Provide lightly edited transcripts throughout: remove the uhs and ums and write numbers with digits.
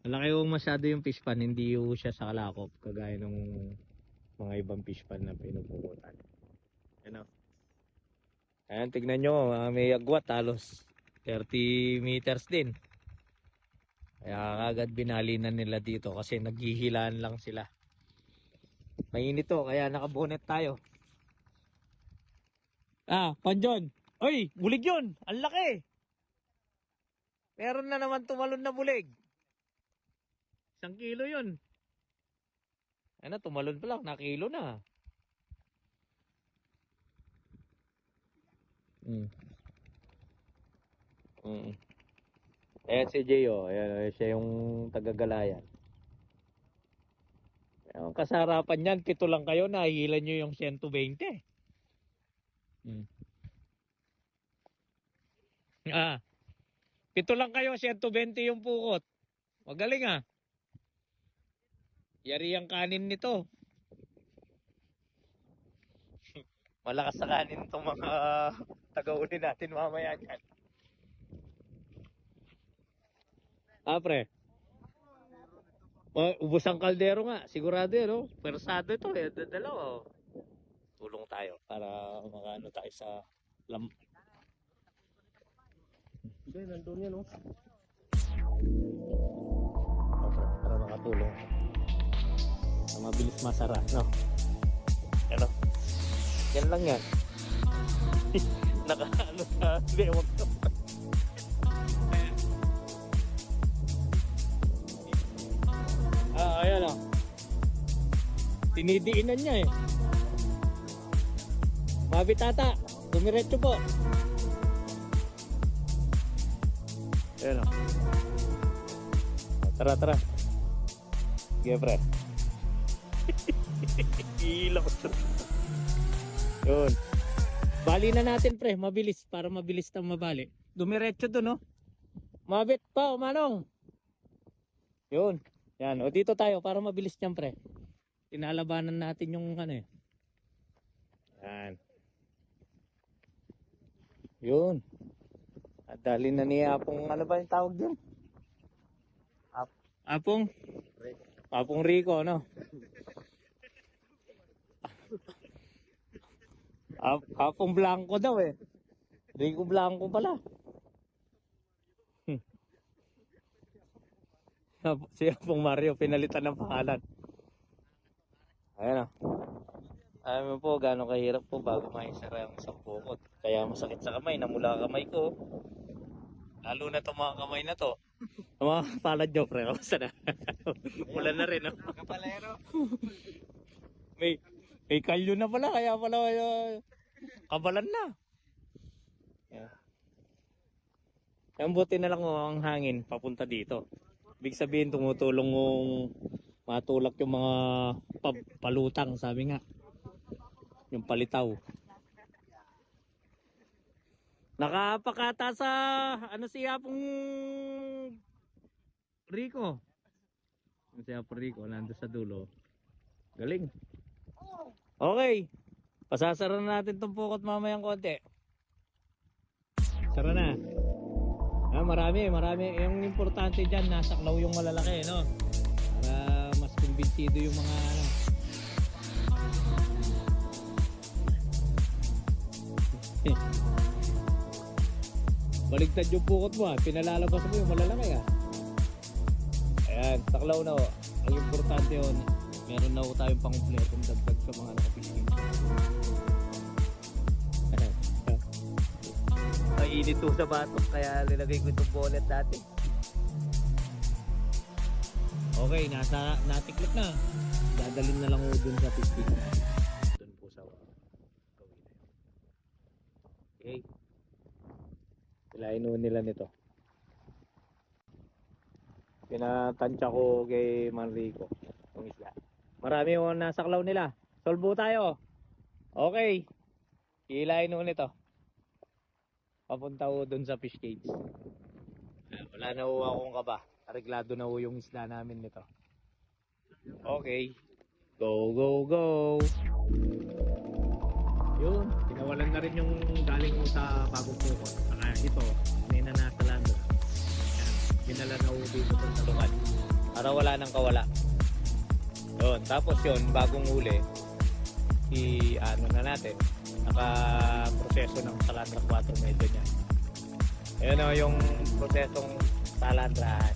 Malaki yung masyado yung fish pan, hindi yung siya sa kalakop kagaya ng mga ibang fish pan na pinupukutan. Ano? Ayan, tignan nyo, may agwat halos 30 meters din. Kaya kagad binalinan nila dito kasi naghihilaan lang sila. Mainit to, kaya nakabonet tayo. Panjon! Oy, bulig yun! Ang laki! Meron na naman tumalon na bulig. 1 kilo yun. Ano, tumalon pa lang, nakilo na. Ayan si J.O. Ayan, siya yung tagagalayan. Ang kasarapan niyan, 7 lang kayo, nahihilan nyo yung 120. Hmm. 7 lang kayo, 120 yung pukot. Magaling Yari ang kanin nito. Malakas sa kanin itong mga taga-uli natin mamaya dyan. Pre. Ubos ang kaldero nga. Sigurado yan, no? Persado ito, dalawa. Tulong tayo para makaano tayo sa Hindi, nandun yan, no? Para makatulong. Mabilis masara, no? Ano? Yan lang yan. Nakaano sa lewag to. Ayan Tinidiinan niya Mabitata, dumiretso po. Ayan Tara. Sige, pre. Ilaw. Yun. Bali na natin, pre. Mabilis. Para mabilis na mabali. Dumiretso doon, no? Mabit pa, manong. Yun. Yan. O dito tayo para mabilis niyan, pre. Tinalabanan natin yung Yan. Yun. At dali na ni Apong, ano ba yung tawag dyan? Apong? Apong Rico, no? Apong Blanco daw Rico Blanco pala. Si Apong Mario, pinalitan ng pangalan. Ayan Alam mo po, gano'ng kahirap po bago maisara yung isang pukot. Kaya masakit sa kamay, namula kamay ko. Lalo na itong mga kamay na to. Mga palad nyo, pre. Kamusta na? Mula na rin, no? Kapalero. May kalyo na pala, kaya pala kabalan na. Yeah. Ang buti na lang ang hangin papunta dito. Ibig sabihin, tumutulong yung matulak yung mga palutang, sabi nga. Yung palitaw. Nakapakata sa si Apong Rico. Si Apong Rico nando sa dulo. Galing. Okay. Pasasara na natin tong pukot mamayang konti. Sara na. Marami. Yung importante diyan nasaklaw yung malalaki, no? Para mas kumbinsido yung mga Baligtad yung pukot mo Pinalalabas mo yung malalaki Ayan, saklaw na Ang importante yun, meron na tayong pang-kumpletong dagdag sa mga nakapiling. Mainit to sa batok kaya nilagay ko itong bonnet dati. Okay, natiklik na. Dadalhin na lang ko dun sa 50. Dun po sa gawin na yun. Okay. Pilain nila nito. Pinatansya ko kay Manrico yung isla. Marami yung nasaklaw nila. Solbo tayo. Okay. Hilain nun ito. Papunta ko dun sa fish cage. Wala na ho akong kaba. Areglado na ho yung isla namin nito. Okay. Go. Yun. Pinawalan na rin yung galing mo sa bagong pukot. Saka ito. May na nasa lando. Dinala na uwi dito sa tulungan. Para wala nang kawala. Yun. Tapos yun, bagong huli, ano na natin, naka-proseso ng salandra 4 medyo niya. Ayun o, yung prosesong salandrahan.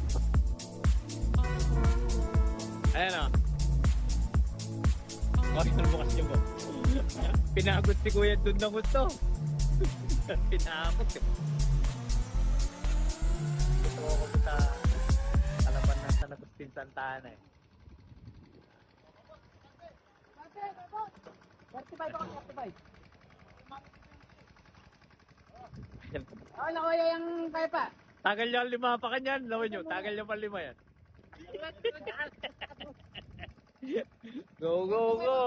Ayan o. Okay, ano bukas yung mo? Pinagod si Kuya dun na gusto. Pinakot. Gusto ko sa kalaban ng San Agustin Santa Ana eh. 35 ako, 35. Ayan. Oh, nakuha yung kaya pa. Tagal niya 5 pa kanyan. Lawin nyo, tagal niya pa 5 yan. Go, go, go!